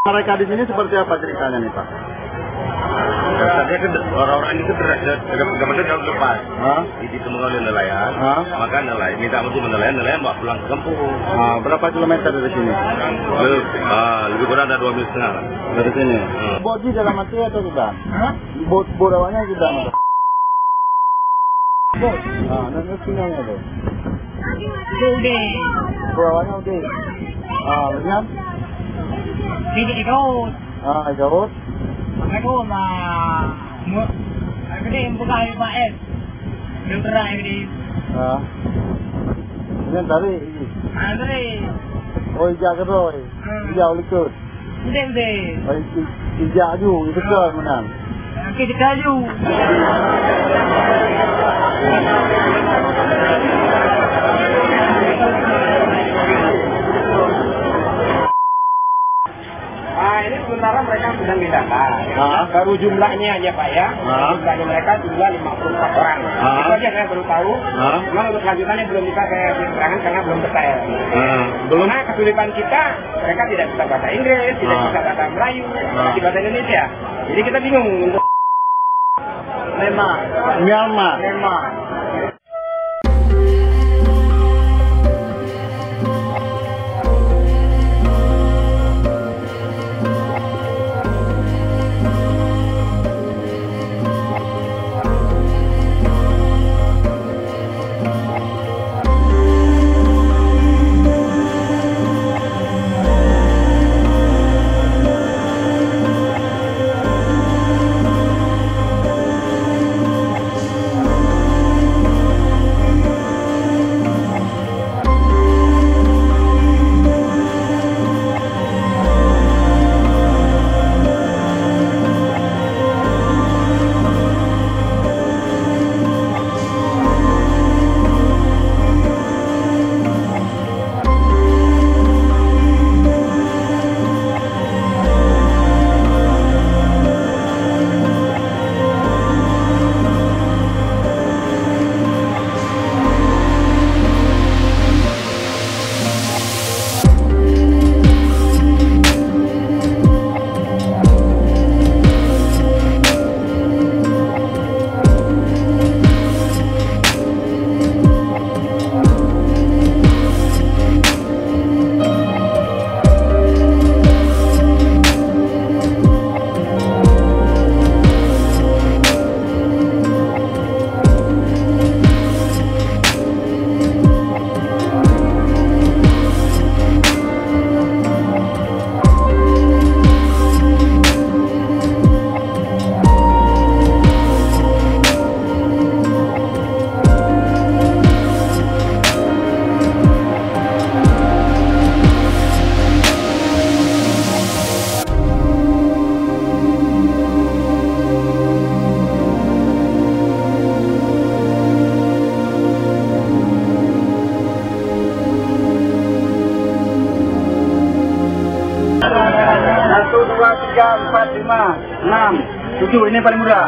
Mereka di sini seperti apa ceritanya nih Pak? Orang-orang ini kemudian jauh lepas ditemukan oleh nelayan, maka nelayan minta untuk nelayan bawa pulang ke kampung. Berapa kilometer dari sini? Lebih kurang ada 2,5 mil dari sini. Bodi dalam mati atau tidak? Bot awalnya tidak. Bot. Dan mesinnya tuh. Udah. Awalnya udah. Lihat. Ini ikut. Ikut. Aku mah aku ni buka IPS. Belum pernah ini. Ini dari. Dari. Oh, ijak kedua. Ijak ulikut. Udah. Ijak ju, itu ke menang. Kita kaju. Ini sementara mereka sedang didata. Baru jumlahnya aja Pak ya. Jumlahnya mereka jumlah 54 orang. Itu aja saya baru tahu. Cuma untuk lanjutannya belum bisa saya terangkan karena belum detail. Karena kesulitan kita, mereka tidak bisa bahasa Inggris, tidak bisa bahasa Melayu, tidak bahasa Indonesia. Jadi kita bingung untuk Myanmar. Empat, 5, 6, 7 ini paling muda.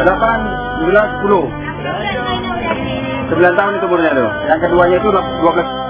8, 9, 10. 9 tahun itu umurnya tuh. Yang keduanya itu 12.